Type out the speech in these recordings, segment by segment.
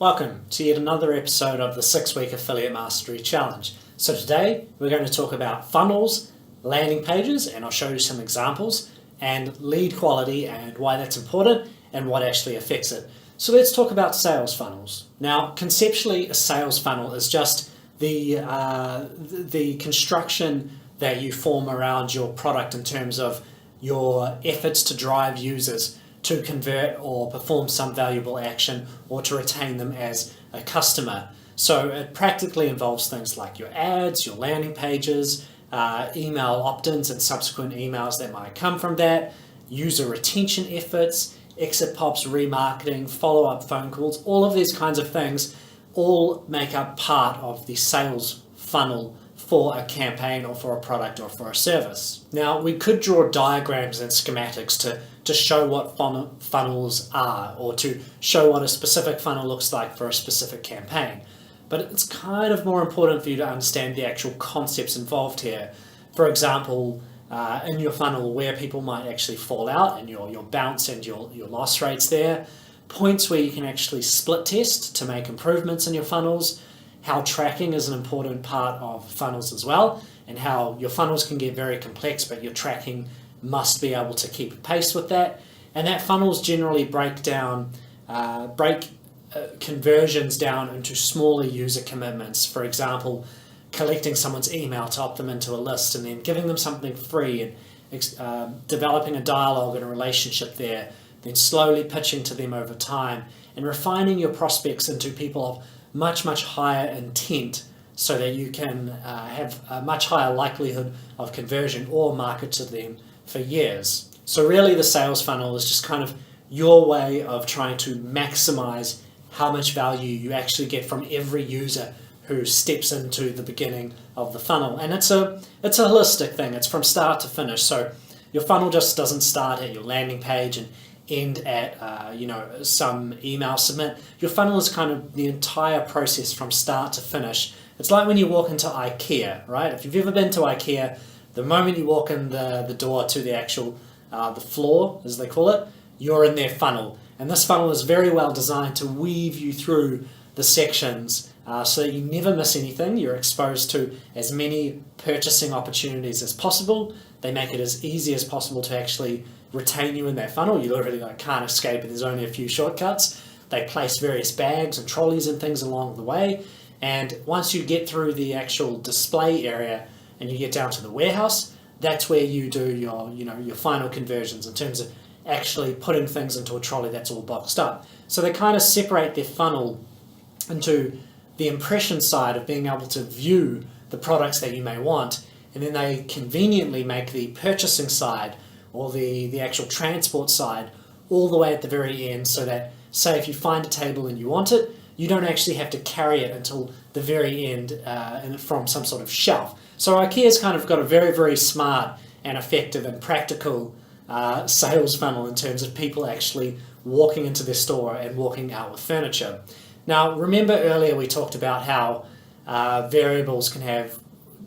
Welcome to yet another episode of the 6-week Affiliate Mastery Challenge. So today we're going to talk about funnels, landing pages, and I'll show you some examples, and lead quality and why that's important and what actually affects it. So let's talk about sales funnels. Now, conceptually, a sales funnel is just the construction that you form around your product in terms of your efforts to drive users to convert or perform some valuable action or to retain them as a customer. So it practically involves things like your ads, your landing pages, email opt-ins and subsequent emails that might come from that, user retention efforts, exit pops, remarketing, follow-up phone calls, all of these kinds of things all make up part of the sales funnel for a campaign or for a product or for a service. Now, we could draw diagrams and schematics to show what funnels are or to show what a specific funnel looks like for a specific campaign. But it's kind of more important for you to understand the actual concepts involved here. For example, in your funnel, where people might actually fall out and your bounce and your loss rates there, points where you can actually split test to make improvements in your funnels, how tracking is an important part of funnels as well, and how your funnels can get very complex, but your tracking must be able to keep pace with that. And that funnels generally break conversions down into smaller user commitments. For example, collecting someone's email to opt them into a list and then giving them something free and developing a dialogue and a relationship there, then slowly pitching to them over time and refining your prospects into people of much higher intent so that you can have a much higher likelihood of conversion or market to them for years. So really the sales funnel is just kind of your way of trying to maximize how much value you actually get from every user who steps into the beginning of the funnel. And it's a holistic thing. It's from start to finish. So your funnel just doesn't start at your landing page and end at some email submit. Your funnel is kind of the entire process from start to finish. It's like when you walk into IKEA, right? If you've ever been to IKEA, the moment you walk in the door to the actual the floor, as they call it, you're in their funnel. And this funnel is very well designed to weave you through the sections so that you never miss anything. You're exposed to as many purchasing opportunities as possible. They make it as easy as possible to actually retain you in their funnel. You literally can't escape it. There's only a few shortcuts. They place various bags and trolleys and things along the way. And once you get through the actual display area and you get down to the warehouse, that's where you do your final conversions in terms of actually putting things into a trolley that's all boxed up. So they kind of separate their funnel into the impression side of being able to view the products that you may want, and then they conveniently make the purchasing side or the actual transport side all the way at the very end, so that, say, if you find a table and you want it, you don't actually have to carry it until the very end from some sort of shelf. So IKEA's kind of got a very smart and effective and practical sales funnel in terms of people actually walking into their store and walking out with furniture. Now, remember earlier we talked about how variables can have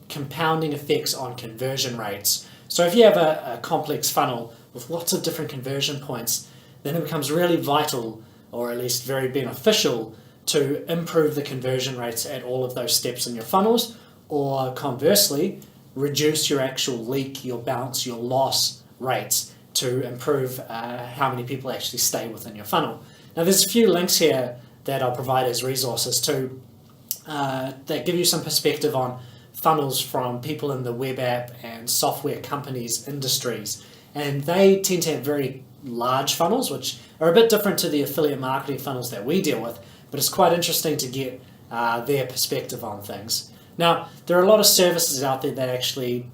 compounding effects on conversion rates. So if you have a complex funnel with lots of different conversion points, then it becomes really vital, or at least very beneficial, to improve the conversion rates at all of those steps in your funnels, or conversely, reduce your actual leak, your bounce, your loss rates to improve how many people actually stay within your funnel. Now, there's a few links here that I'll provide as resources that give you some perspective on funnels from people in the web app and software companies industries. And they tend to have very large funnels, which are a bit different to the affiliate marketing funnels that we deal with, but it's quite interesting to get their perspective on things. Now, there are a lot of services out there that actually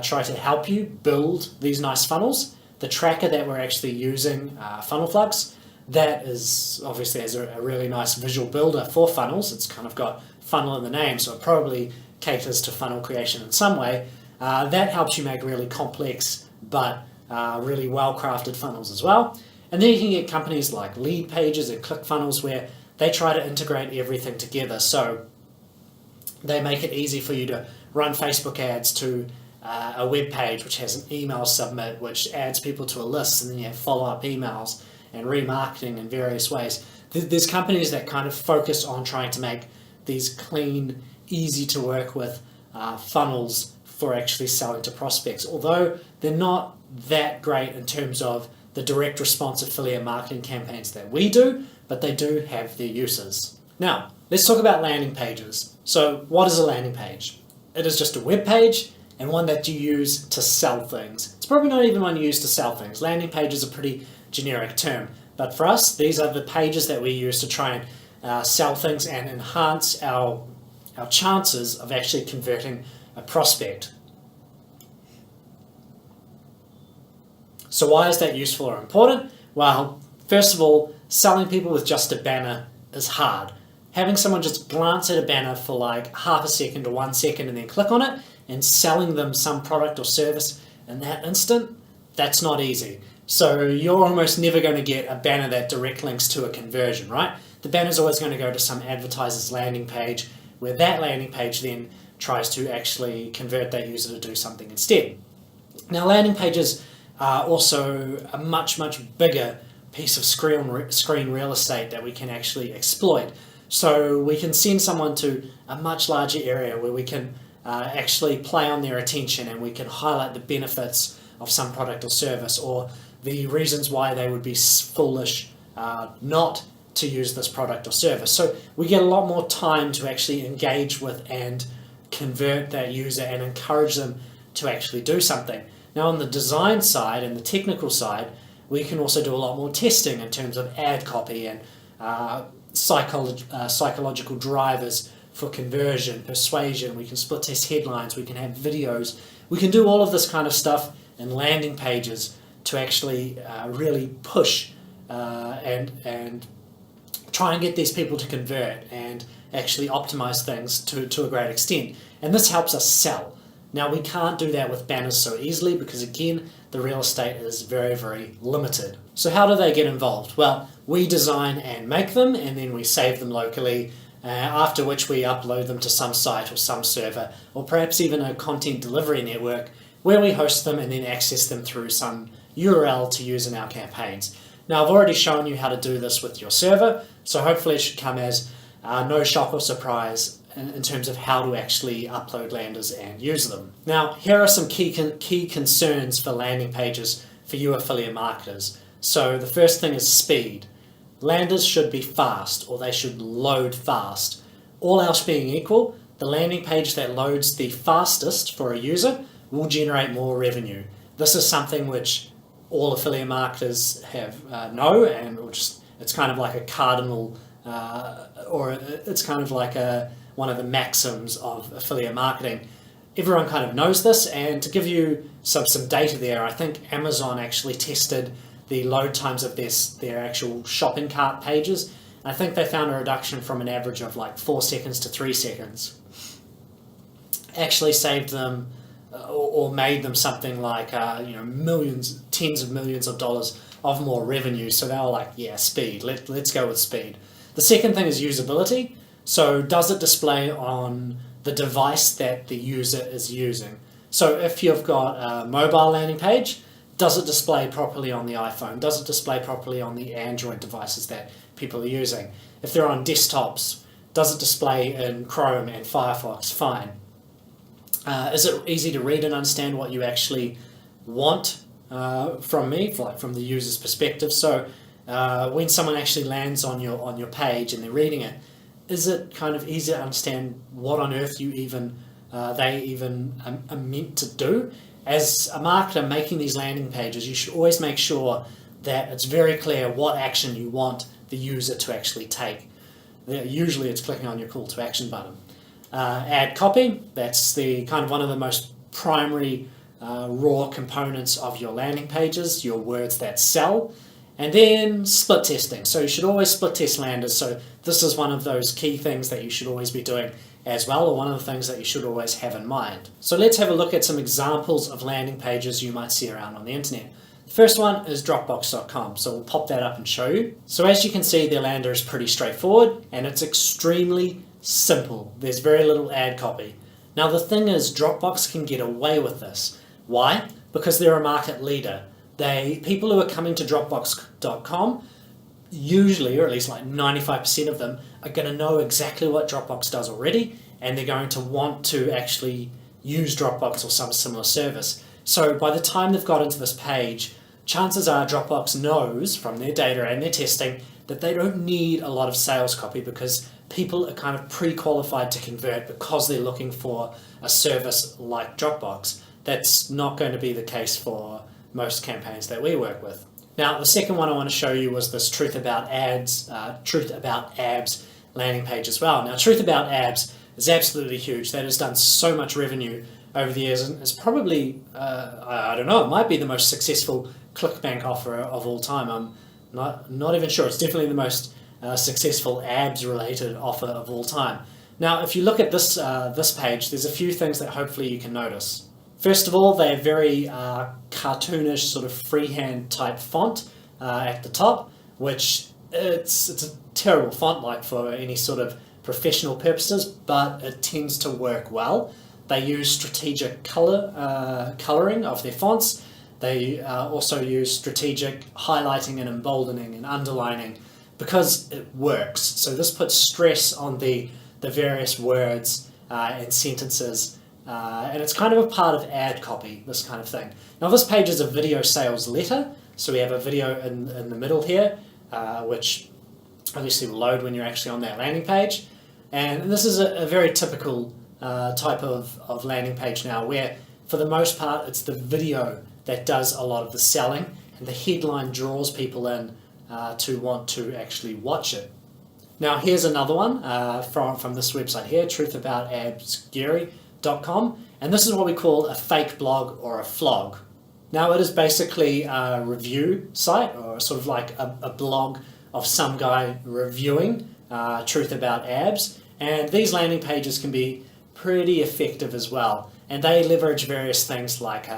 try to help you build these nice funnels. The tracker that we're actually using, Funnelflux, that is obviously has a really nice visual builder for funnels. It's kind of got funnel in the name, so it probably caters to funnel creation in some way. That helps you make really complex but really well-crafted funnels as well. And then you can get companies like Lead Pages and ClickFunnels where they try to integrate everything together. So they make it easy for you to run Facebook ads to a web page which has an email submit, which adds people to a list, and then you have follow-up emails and remarketing in various ways. There's companies that kind of focus on trying to make these clean, easy to work with funnels for actually selling to prospects, although they're not that great in terms of the direct response affiliate marketing campaigns that we do, but they do have their uses. Now, let's talk about landing pages. So what is a landing page? It is just a web page and one that you use to sell things. It's probably not even one you use to sell things. Landing page is a pretty generic term, but for us, these are the pages that we use to try and sell things and enhance our chances of actually converting a prospect. So why is that useful or important? Well, first of all, selling people with just a banner is hard. Having someone just glance at a banner for like half a second or 1 second and then click on it and selling them some product or service in that instant, that's not easy. So you're almost never going to get a banner that direct links to a conversion, right? The banner's always going to go to some advertiser's landing page, where that landing page then tries to actually convert that user to do something instead. Now, landing pages are also a much, much bigger piece of screen real estate that we can actually exploit. So we can send someone to a much larger area where we can actually play on their attention, and we can highlight the benefits of some product or service, or the reasons why they would be foolish not to use this product or service. So we get a lot more time to actually engage with and convert that user and encourage them to actually do something. Now, on the design side and the technical side, we can also do a lot more testing in terms of ad copy and psychological drivers for conversion, persuasion. We can split test headlines, we can have videos, we can do all of this kind of stuff in landing pages to actually really push and try and get these people to convert and actually optimize things to a great extent. And this helps us sell. Now, we can't do that with banners so easily because, again, the real estate is very, very limited. So how do they get involved? Well, we design and make them, and then we save them locally, after which we upload them to some site or some server, or perhaps even a content delivery network where we host them and then access them through some URL to use in our campaigns. Now, I've already shown you how to do this with your server, so hopefully it should come as no shock or surprise in terms of how to actually upload landers and use them. Now, here are some key concerns for landing pages for you affiliate marketers. So the first thing is speed. Landers should be fast, or they should load fast. All else being equal, the landing page that loads the fastest for a user will generate more revenue. This is something which all affiliate marketers know, and it's kind of like a cardinal, or it's kind of like one of the maxims of affiliate marketing. Everyone kind of knows this, and to give you some data there, I think Amazon actually tested the load times of their actual shopping cart pages. I think they found a reduction from an average of like 4 seconds to 3 seconds. Actually saved them or made them something like millions, tens of millions of dollars of more revenue. So they were like, yeah, speed. Let's go with speed. The second thing is usability. So does it display on the device that the user is using? So if you've got a mobile landing page, does it display properly on the iPhone? Does it display properly on the Android devices that people are using? If they're on desktops, does it display in Chrome and Firefox? Fine. Is it easy to read and understand what you actually want from me, from the user's perspective? So when someone actually lands on your page and they're reading it, is it kind of easy to understand what on earth they even are meant to do? As a marketer making these landing pages, you should always make sure that it's very clear what action you want the user to actually take. Usually it's clicking on your call to action button. Ad copy, that's the kind of one of the most primary raw components of your landing pages, your words that sell. And then split testing. So you should always split test landers. So this is one of those key things that you should always be doing as well, or one of the things that you should always have in mind. So let's have a look at some examples of landing pages you might see around on the internet. The first one is Dropbox.com, so we'll pop that up and show you. So as you can see, their lander is pretty straightforward, and it's extremely simple. There's very little ad copy. Now the thing is, Dropbox can get away with this. Why? Because they're a market leader. People who are coming to Dropbox.com usually, or at least like 95% of them, are going to know exactly what Dropbox does already, and they're going to want to actually use Dropbox or some similar service. So by the time they've got into this page, chances are Dropbox knows from their data and their testing that they don't need a lot of sales copy, because people are kind of pre-qualified to convert because they're looking for a service like Dropbox. That's not going to be the case for most campaigns that we work with. Now, the second one I want to show you was this Truth About Abs landing page as well. Now, Truth About Abs is absolutely huge. That has done so much revenue over the years, and it's probably, I don't know, it might be the most successful ClickBank offer of all time. I'm not even sure. It's definitely the most successful abs-related offer of all time. Now, if you look at this page, there's a few things that hopefully you can notice. First of all, they're very cartoonish, sort of freehand type font at the top, which it's a terrible font like for any sort of professional purposes, but it tends to work well. They use strategic coloring of their fonts. They also use strategic highlighting and emboldening and underlining because it works. So this puts stress on the various words and sentences, and it's kind of a part of ad copy, this kind of thing. Now this page is a video sales letter, so we have a video in the middle here, which obviously will load when you're actually on that landing page. And this is a very typical type of landing page now, where for the most part it's the video that does a lot of the selling, and the headline draws people in to want to actually watch it. Now here's another one from this website here, truthaboutAbsGary.com, and this is what we call a fake blog or a flog. Now it is basically a review site, or sort of like a blog of some guy reviewing Truth About Abs, and these landing pages can be pretty effective as well, and they leverage various things like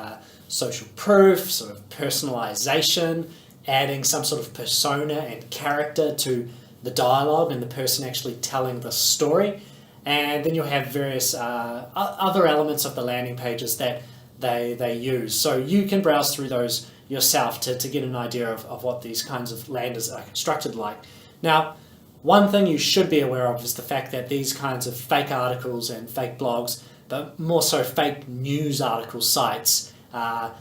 social proof, sort of personalization, adding some sort of persona and character to the dialogue and the person actually telling the story. And then you'll have various other elements of the landing pages that they use. So you can browse through those yourself to get an idea of what these kinds of landers are constructed like. Now, one thing you should be aware of is the fact that these kinds of fake articles and fake blogs, but more so fake news article sites, I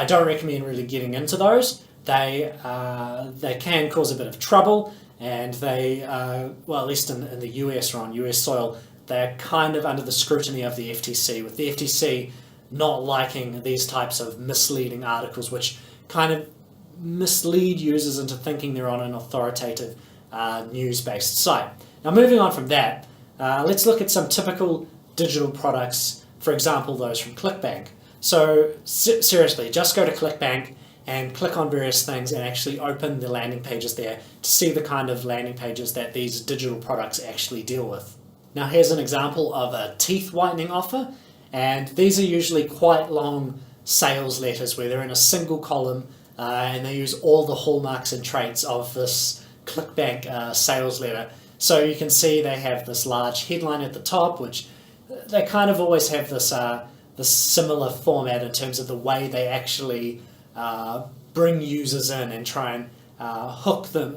don't recommend really getting into those. They can cause a bit of trouble, and they, well, at least in the US or on US soil, they're kind of under the scrutiny of the FTC, with the FTC not liking these types of misleading articles, which kind of mislead users into thinking they're on an authoritative news-based site. Now, moving on from that, let's look at some typical digital products, for example, those from ClickBank. So seriously, just go to ClickBank and click on various things and actually open the landing pages there to see the kind of landing pages that these digital products actually deal with. Now here's an example of a teeth whitening offer, and these are usually quite long sales letters where they're in a single column and they use all the hallmarks and traits of this ClickBank sales letter. So you can see they have this large headline at the top, which they kind of always have this similar format in terms of the way they actually bring users in and try and hook them,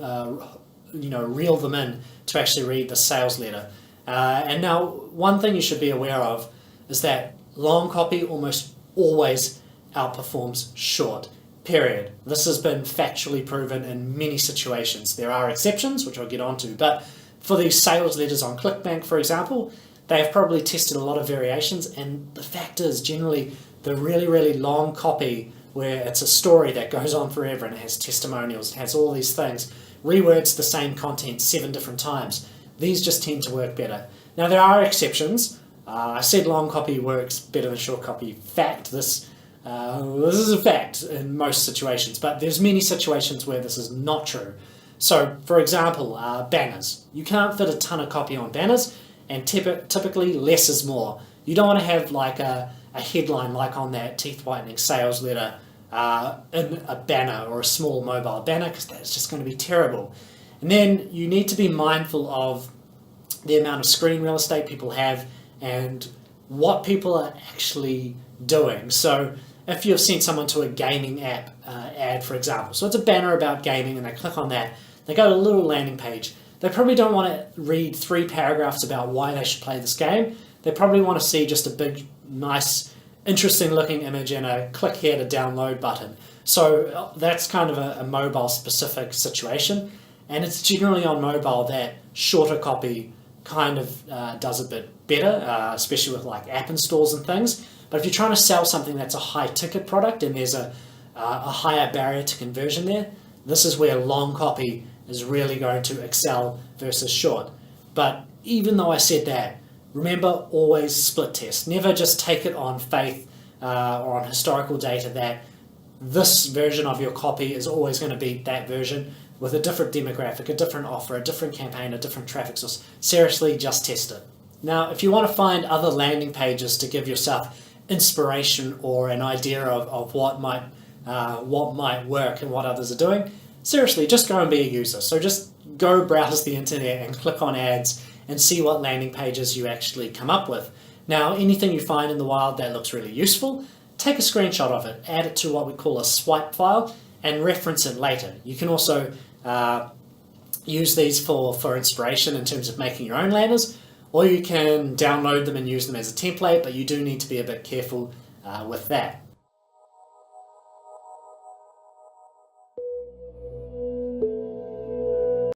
reel them in to actually read the sales letter. And now, one thing you should be aware of is that long copy almost always outperforms short, period. This has been factually proven in many situations. There are exceptions, which I'll get onto, but for these sales letters on ClickBank, for example, they have probably tested a lot of variations, and the fact is, generally, the really, really long copy where it's a story that goes on forever and it has testimonials, it has all these things, rewords the same content 7 different times. These just tend to work better. Now, there are exceptions. I said long copy works better than short copy. Fact, this is a fact in most situations, but there's many situations where this is not true. So, for example, banners. You can't fit a ton of copy on banners, and typically less is more. You don't want to have like a headline like on that teeth whitening sales letter in a banner or a small mobile banner, because that's just going to be terrible. And then you need to be mindful of the amount of screen real estate people have and what people are actually doing. So if you've sent someone to a gaming app ad, for example, so it's a banner about gaming and they click on that, they go to a little landing page. They probably don't want to read 3 paragraphs about why they should play this game. They probably want to see just a big, nice, interesting looking image and a click here to download button. So that's kind of a mobile specific situation, and it's generally on mobile that shorter copy kind of does a bit better, especially with like app installs and things. But if you're trying to sell something that's a high ticket product and there's a higher barrier to conversion there, this is where long copy is really going to excel versus short. But even though I said that, remember, always split test. Never just take it on faith or on historical data that this version of your copy is always going to beat that version with a different demographic, a different offer, a different campaign, a different traffic source. Seriously, just test it. Now, if you want to find other landing pages to give yourself inspiration or an idea of what might work and what others are doing, seriously, just go and be a user. So just go browse the internet and click on ads and see what landing pages you actually come up with. Now, anything you find in the wild that looks really useful, take a screenshot of it, add it to what we call a swipe file, and reference it later. You can also use these for inspiration in terms of making your own landers, or you can download them and use them as a template, but you do need to be a bit careful with that.